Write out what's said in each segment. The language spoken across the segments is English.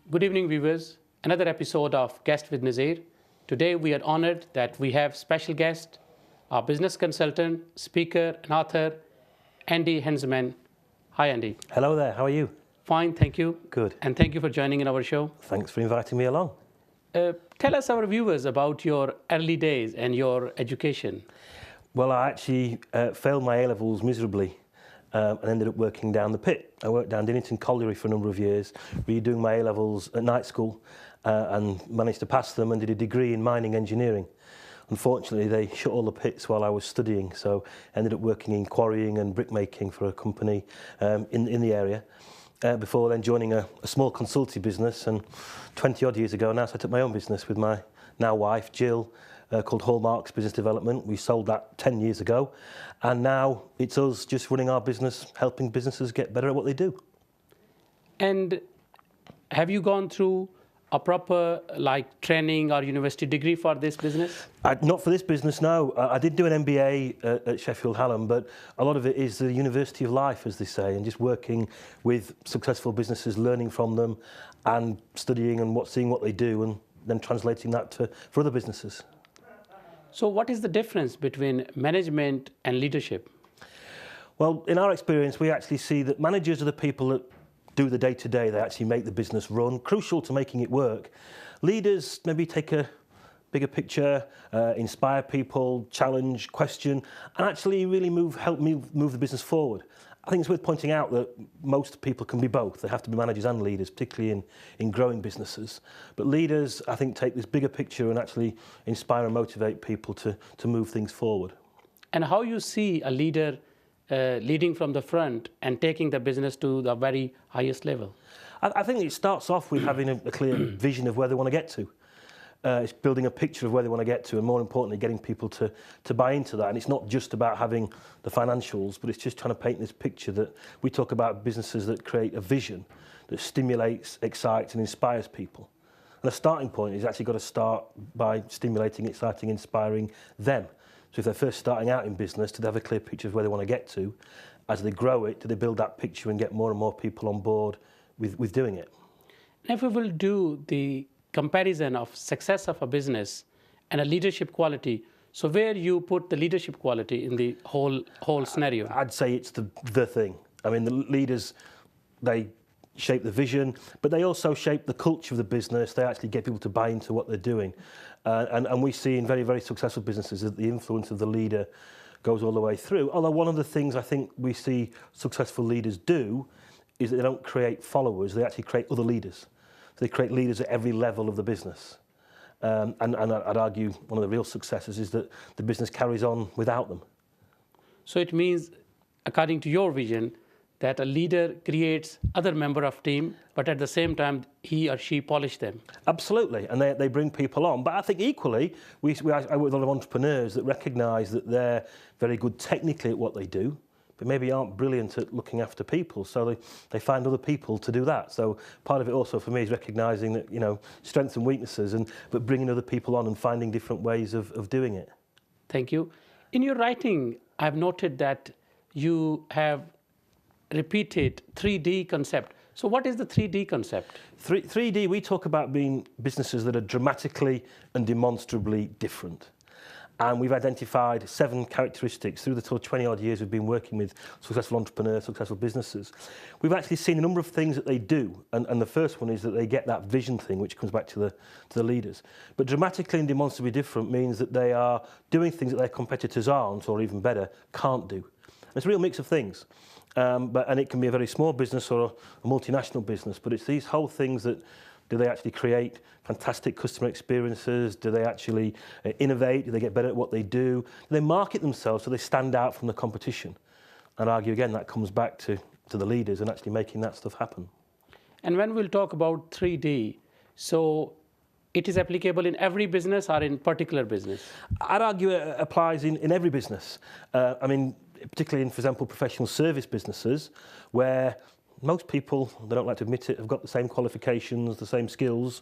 Good evening, viewers. Another episode of Guest with Nazir. Today we are honored that we have special guest, our business consultant, speaker, and author, Andy Hanselman. Hi, Andy. Hello there. How are you? Fine, thank you. Good. And thank you for joining in our show. Thanks for inviting me along. Tell us, our viewers, about your early days and your education. Well, I actually failed my A-levels miserably and ended up working down the pit. I worked down Dinnington Colliery for a number of years, redoing my A-levels at night school and managed to pass them and did a degree in mining engineering. Unfortunately, they shut all the pits while I was studying, so ended up working in quarrying and brickmaking for a company in the area. Before then joining a small consultancy business, and 20 odd years ago now set up my own business with my now wife Jill, called Hallmarks Business Development. We sold that 10 years ago, and now it's us just running our business, helping businesses get better at what they do. And have you gone through a proper training or university degree for this business? Not for this business, no. I did do an MBA at Sheffield, Hallam, but a lot of it is the university of life, as they say, and just working with successful businesses, learning from them and studying and seeing what they do and then translating that for other businesses. So what is the difference between management and leadership? Well, in our experience, we actually see that managers are the people that do the day-to-day. They actually make the business run, crucial to making it work. Leaders maybe take a bigger picture, inspire people, challenge, question, and actually really help move the business forward. I think it's worth pointing out that most people can be both. They have to be managers and leaders, particularly in growing businesses. But leaders, I think, take this bigger picture and actually inspire and motivate people to move things forward. And how you see a leader leading from the front and taking the business to the very highest level? I think it starts off with having a clear vision of where they want to get to. It's building a picture of where they want to get to, and more importantly, getting people to buy into that. And it's not just about having the financials, but it's just trying to paint this picture that we talk about businesses that create a vision that stimulates, excites, and inspires people. And a starting point is actually got to start by stimulating, exciting, inspiring them. So if they're first starting out in business, do they have a clear picture of where they want to get to? As they grow it, do they build that picture and get more and more people on board with doing it? And if we will do the comparison of success of a business and a leadership quality, so where you put the leadership quality in the whole scenario? I'd say it's the thing. I mean, the leaders, they shape the vision, but they also shape the culture of the business. They actually get people to buy into what they're doing. And we see in very, very successful businesses that the influence of the leader goes all the way through. Although one of the things I think we see successful leaders do is that they don't create followers, they actually create other leaders. So they create leaders at every level of the business. And I'd argue one of the real successes is that the business carries on without them. So it means, according to your vision, that a leader creates other member of team, but at the same time, he or she polish them. Absolutely, and they bring people on. But I think equally, I work with a lot of entrepreneurs that recognise that they're very good technically at what they do, but maybe aren't brilliant at looking after people. So they find other people to do that. So part of it also for me is recognising that, you know, strengths and weaknesses, but bringing other people on and finding different ways of doing it. Thank you. In your writing, I've noted that you have repeated 3D concept. So what is the 3D concept? 3D, we talk about being businesses that are dramatically and demonstrably different. And we've identified 7 characteristics through the 20-odd years we've been working with successful entrepreneurs, successful businesses. We've actually seen a number of things that they do. And the first one is that they get that vision thing, which comes back to the leaders. But dramatically and demonstrably different means that they are doing things that their competitors aren't, or even better, can't do. And it's a real mix of things. And it can be a very small business or a multinational business, but it's these whole things that, do they actually create fantastic customer experiences? Do they actually innovate? Do they get better at what they do? Do they market themselves so they stand out from the competition? And argue again, that comes back to the leaders and actually making that stuff happen. And when we'll talk about 3D, so it is applicable in every business or in particular business? I'd argue it applies in every business. I mean, particularly in, for example, professional service businesses, where most people, they don't like to admit it, have got the same qualifications, the same skills.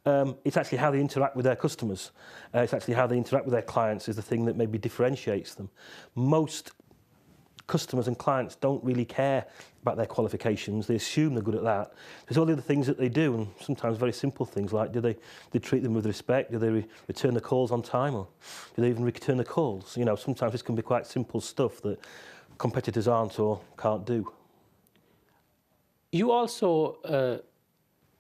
It's actually how they interact with their customers. It's actually how they interact with their clients is the thing that maybe differentiates them. Most customers and clients don't really care about their qualifications. They assume they're good at that. There's all the other things that they do, and sometimes very simple things like do they treat them with respect? Do they return the calls on time, or do they even return the calls? You know, sometimes this can be quite simple stuff that competitors aren't or can't do. You also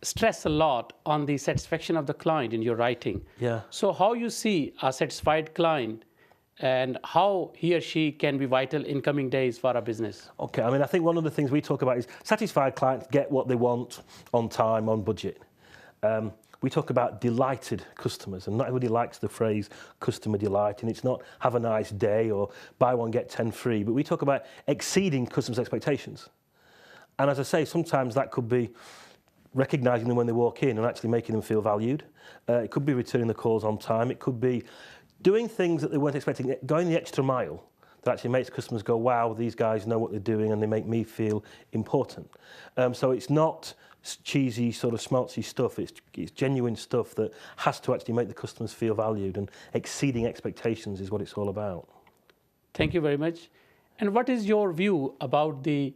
stress a lot on the satisfaction of the client in your writing. Yeah. So how you see a satisfied client and how he or she can be vital in coming days for our business? Okay, I mean, I think one of the things we talk about is satisfied clients get what they want on time, on budget. We talk about delighted customers, and not everybody likes the phrase customer delight, and it's not have a nice day or buy one, get 10 free, but we talk about exceeding customers' expectations. And as I say, sometimes that could be recognising them when they walk in and actually making them feel valued. It could be returning the calls on time. It could be doing things that they weren't expecting, going the extra mile that actually makes customers go, wow, these guys know what they're doing and they make me feel important. So it's not cheesy sort of schmaltzy stuff, it's genuine stuff that has to actually make the customers feel valued, and exceeding expectations is what it's all about. Thank you very much. And what is your view about the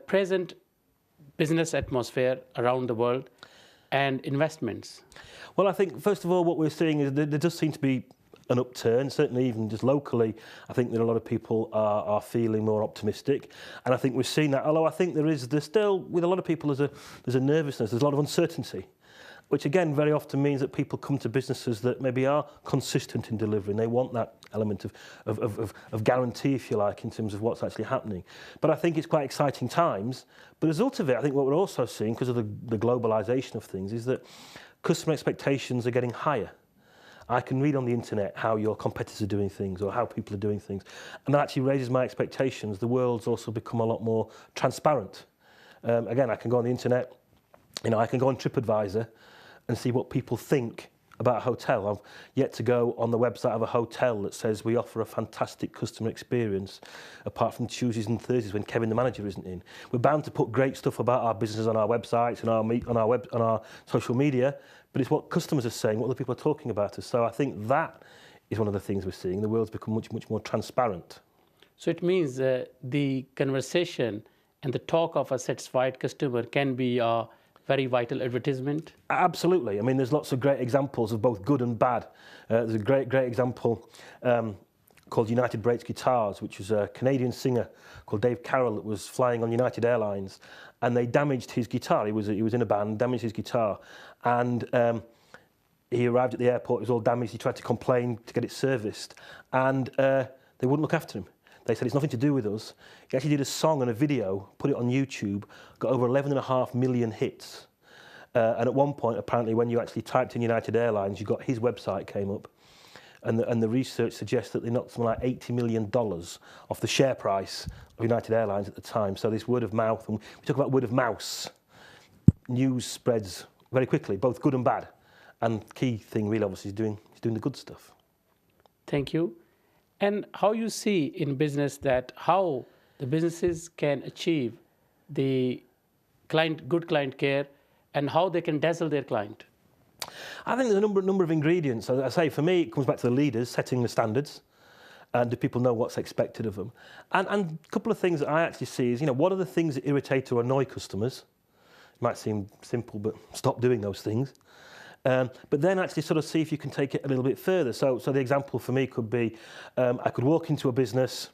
present business atmosphere around the world and investments? Well, I think, first of all, what we're seeing is that there does seem to be an upturn, certainly even just locally. I think that a lot of people are feeling more optimistic, and I think we're seeing that, although I think there's still, with a lot of people, there's a nervousness, there's a lot of uncertainty, which again very often means that people come to businesses that maybe are consistent in delivering. They want that element of guarantee, if you like, in terms of what's actually happening. But I think it's quite exciting times. But as a result of it, I think what we're also seeing, because of the globalisation of things, is that customer expectations are getting higher. I can read on the internet how your competitors are doing things or how people are doing things, and that actually raises my expectations. The world's also become a lot more transparent. Again, I can go on the internet, you know, I can go on TripAdvisor and see what people think about a hotel. I've yet to go on the website of a hotel that says we offer a fantastic customer experience, apart from Tuesdays and Thursdays when Kevin, the manager, isn't in. We're bound to put great stuff about our businesses on our websites and on our social media, but it's what customers are saying, what other people are talking about us. So I think that is one of the things we're seeing. The world's become much, much more transparent. So it means the conversation and the talk of a satisfied customer can be a very vital advertisement? Absolutely. I mean, there's lots of great examples of both good and bad. There's a great example called United Breaks Guitars, which was a Canadian singer called Dave Carroll that was flying on United Airlines, and they damaged his guitar. He was in a band, damaged his guitar, and he arrived at the airport, it was all damaged. He tried to complain to get it serviced, and they wouldn't look after him. They said, it's nothing to do with us. He actually did a song and a video, put it on YouTube, got over 11.5 million hits. And at one point, apparently, when you actually typed in United Airlines, you got his website came up. And the research suggests that they knocked something like $80 million off the share price of United Airlines at the time. So this word of mouth, and we talk about word of mouse, news spreads very quickly, both good and bad. And key thing really obviously is doing the good stuff. Thank you. And how you see in business that how the businesses can achieve the good client care and how they can dazzle their client? I think there's a number of ingredients. As I say, for me, it comes back to the leaders setting the standards, and do people know what's expected of them? And a couple of things that I actually see is, you know, what are the things that irritate or annoy customers? It might seem simple, but stop doing those things. But then actually sort of see if you can take it a little bit further. So the example for me could be, I could walk into a business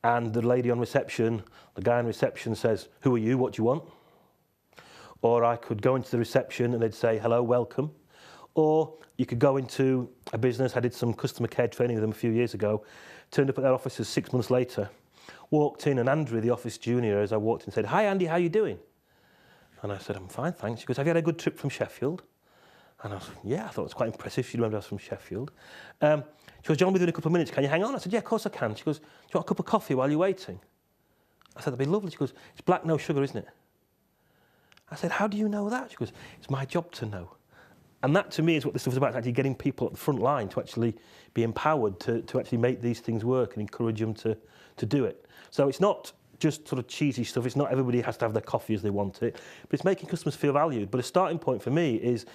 and the lady on reception, the guy on reception says, who are you, what do you want? Or I could go into the reception and they'd say, hello, welcome. Or you could go into a business, I did some customer care training with them a few years ago, turned up at their offices 6 months later, walked in, and Andrew, the office junior, as I walked in, said, hi Andy, how are you doing? And I said, I'm fine, thanks. She goes, have you had a good trip from Sheffield? And I was, yeah, I thought it was quite impressive. She remembered I was from Sheffield. She goes, John, within a couple of minutes, can you hang on? I said, yeah, of course I can. She goes, do you want a cup of coffee while you're waiting? I said, that'd be lovely. She goes, it's black, no sugar, isn't it? I said, how do you know that? She goes, it's my job to know. And that, to me, is what this stuff is about, actually getting people at the front line to actually be empowered to actually make these things work and encourage them to do it. So it's not just sort of cheesy stuff. It's not everybody has to have their coffee as they want it, but it's making customers feel valued. But a starting point for me is,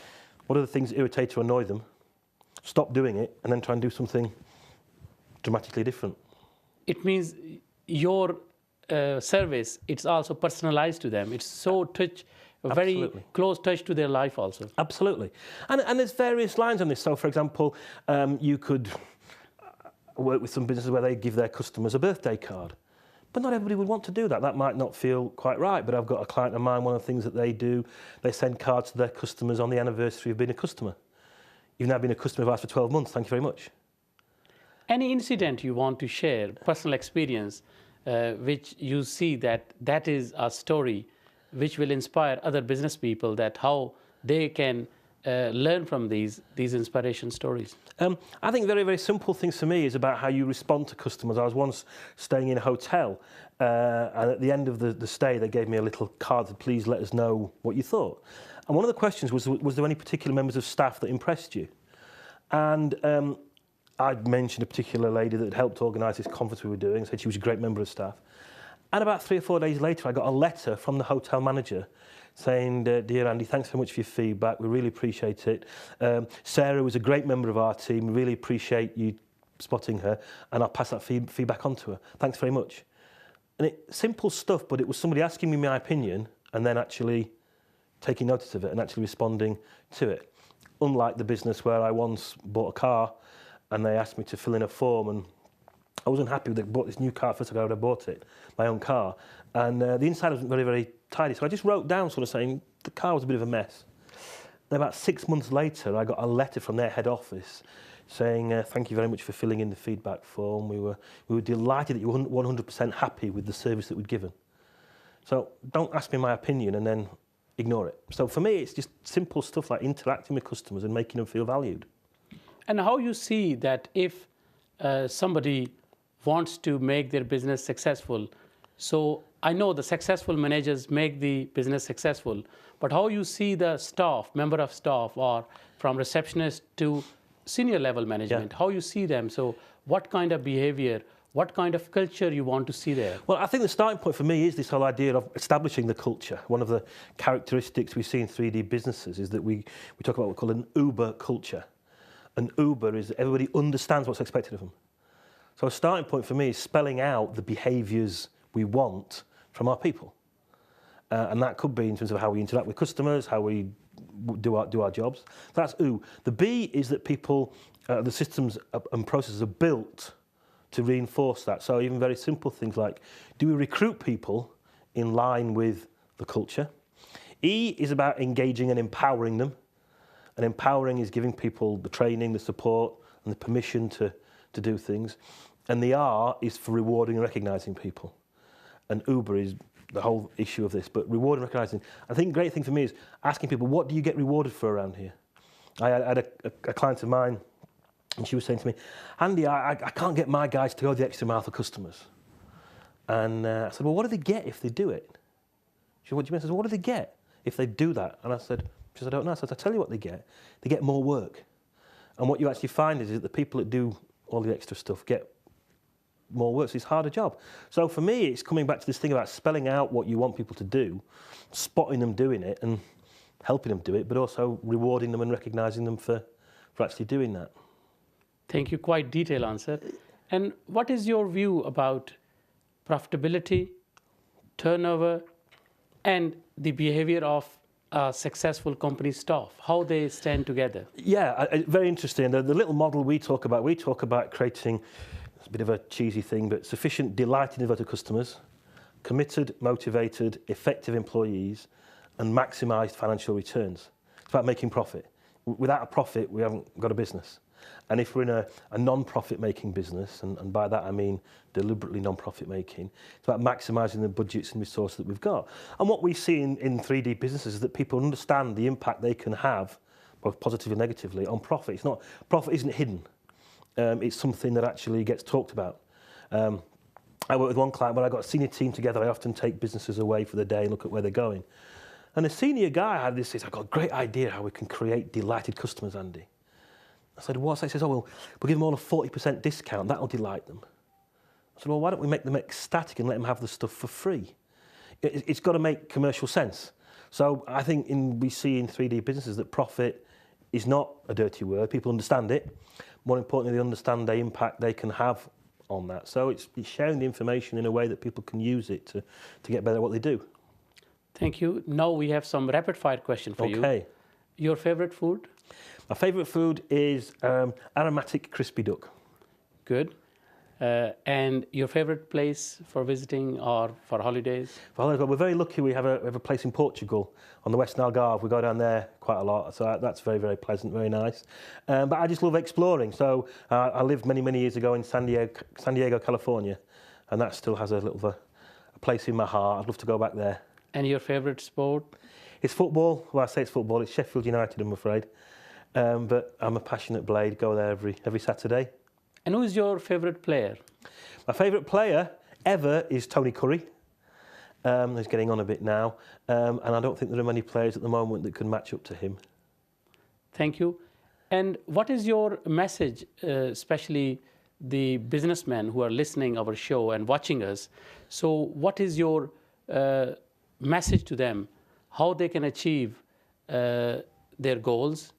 what are the things that irritate or annoy them? Stop doing it, and then try and do something dramatically different. It means your service, it's also personalized to them. It's so a very Absolutely. close touch to their life also. Absolutely. And there's various lines on this. So, for example, you could work with some businesses where they give their customers a birthday card. But not everybody would want to do that. That might not feel quite right. But I've got a client of mine, one of the things that they do, they send cards to their customers on the anniversary of being a customer. You've now been a customer of ours for 12 months. Thank you very much. Any incident you want to share, personal experience, which you see that is a story which will inspire other business people, that how they can learn from these inspiration stories? I think very, very simple things for me is about how you respond to customers. I was once staying in a hotel, and at the end of the stay, they gave me a little card to please let us know what you thought. And one of the questions was there any particular members of staff that impressed you? And I'd mentioned a particular lady that had helped organise this conference we were doing, said she was a great member of staff. And about 3 or 4 days later, I got a letter from the hotel manager saying, "Dear Andy, thanks so much for your feedback. We really appreciate it. Sarah was a great member of our team. We really appreciate you spotting her, and I'll pass that feedback on to her. Thanks very much." And simple stuff, but it was somebody asking me my opinion and then actually taking notice of it and actually responding to it. Unlike the business where I once bought a car and they asked me to fill in a form, and I wasn't happy with it. I bought this new car first time I ever bought it, my own car, and the inside wasn't very, very tidy. So I just wrote down sort of saying the car was a bit of a mess. And about 6 months later, I got a letter from their head office saying, "Thank you very much for filling in the feedback form. We were delighted that you were 100% happy with the service that we'd given." So don't ask me my opinion and then ignore it. So for me, it's just simple stuff like interacting with customers and making them feel valued. And how you see that if somebody wants to make their business successful, so I know the successful managers make the business successful, but how you see the staff, member of staff, or from receptionist to senior level management, how you see them? So what kind of behavior, what kind of culture you want to see there? Well, I think the starting point for me is this whole idea of establishing the culture. One of the characteristics we see in 3D businesses is that we talk about what we call an Uber culture. An Uber is everybody understands what's expected of them. So a starting point for me is spelling out the behaviours we want from our people. And that could be in terms of how we interact with customers, how we do our jobs. That's U. The B is that people, the systems and processes are built to reinforce that. So even very simple things like, do we recruit people in line with the culture? E is about engaging and empowering them. And empowering is giving people the training, the support, and the permission to do things. And the R is for rewarding and recognising people. And Uber is the whole issue of this. But rewarding and recognising. I think the great thing for me is asking people, what do you get rewarded for around here? I had a client of mine, and she was saying to me, "Andy, I can't get my guys to go the extra mile for customers." And I said, "Well, what do they get if they do it?" She said, "What do you mean?" I said, "Well, what do they get if they do that?" And she said, "I don't know." I said, "I'll tell you what they get. They get more work." And what you actually find is that the people that do all the extra stuff get more work, so it's a harder job. So for me, it's coming back to this thing about spelling out what you want people to do, spotting them doing it and helping them do it, but also rewarding them and recognising them for actually doing that. Thank you. Quite detailed answer. And what is your view about profitability, turnover, and the behavior of successful company staff, how they stand together? Yeah, very interesting. The little model we talk about creating, it's a bit of a cheesy thing, but sufficient delighted and devoted customers, committed, motivated, effective employees, and maximised financial returns. It's about making profit. Without a profit, we haven't got a business. And if we're in a non-profit making business, and by that I mean deliberately non-profit making, it's about maximising the budgets and resources that we've got. And what we see in 3D businesses is that people understand the impact they can have, both positively and negatively, on profit. Profit isn't hidden. It's something that actually gets talked about. I work with one client, when I got a senior team together, I often take businesses away for the day and look at where they're going. And the senior guy had this, I've got a great idea how we can create delighted customers, Andy. I said, what's that? He says, "Oh, well, we'll give them all a 40% discount. That'll delight them." I said, "Well, why don't we make them ecstatic and let them have the stuff for free?" It's got to make commercial sense. So I think we see in 3D businesses that profit is not a dirty word. People understand it. More importantly, they understand the impact they can have on that. So it's sharing the information in a way that people can use it to get better at what they do. Thank you. Now we have some rapid fire question for you. Okay. Your favorite food? My favourite food is aromatic crispy duck. Good. And your favorite place for visiting or for holidays? We're very lucky. We have a place in Portugal on the Western Algarve. We go down there quite a lot, so that's very, very pleasant, very nice. But I just love exploring. So I lived many years ago in San Diego, California, and that still has a place in my heart. I'd love to go back there. And your favorite sport? It's football. Well, I say it's football. It's Sheffield United, I'm afraid. But I'm a passionate Blade. Go there every Saturday. And who is your favorite player? My favourite player ever is Tony Curry. He's getting on a bit now, and I don't think there are many players at the moment that can match up to him. Thank you. And what is your message, especially the businessmen who are listening our show and watching us? So what is your message to them, how they can achieve their goals,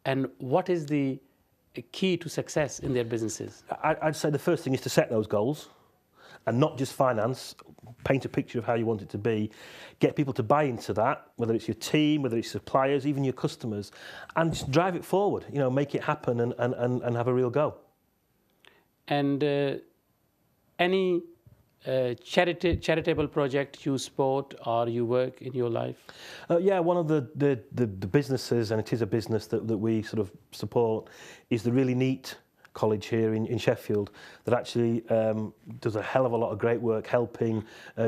and what is the key to success in their businesses? I'd say the first thing is to set those goals, and not just finance. Paint a picture of how you want it to be. Get people to buy into that, whether it's your team, whether it's suppliers, even your customers, and just drive it forward. You know, make it happen and have a real go. And any charitable project you support or you work in your life? Yeah, one of the businesses, and it is a business that we sort of support, is the really neat college here in Sheffield that actually does a hell of a lot of great work helping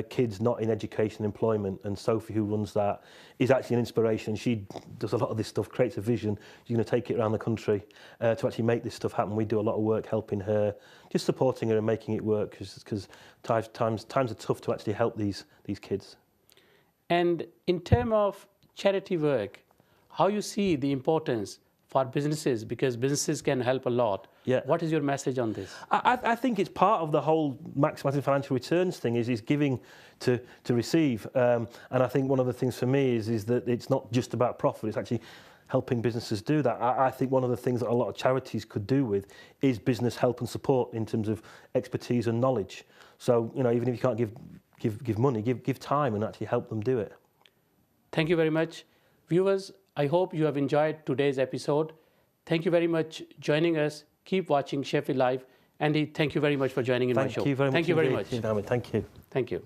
kids not in education and employment. And Sophie, who runs that, is actually an inspiration. She does a lot of this stuff, creates a vision. She's going to take it around the country to actually make this stuff happen. We do a lot of work helping her, just supporting her and making it work, because times are tough to actually help these kids. And in terms of charity work, how you see the importance for businesses, because businesses can help a lot. Yeah. What is your message on this? I think it's part of the whole maximising financial returns thing is giving to receive. And I think one of the things for me is that it's not just about profit, it's actually helping businesses do that. I think one of the things that a lot of charities could do with is business help and support in terms of expertise and knowledge. So, you know, even if you can't give money, give time and actually help them do it. Thank you very much. Viewers, I hope you have enjoyed today's episode. Thank you very much for joining us. Keep watching Sheffield Live. Andy, thank you very much for joining in my show. Thank you very much. Thank you very much. Thank you. Thank you.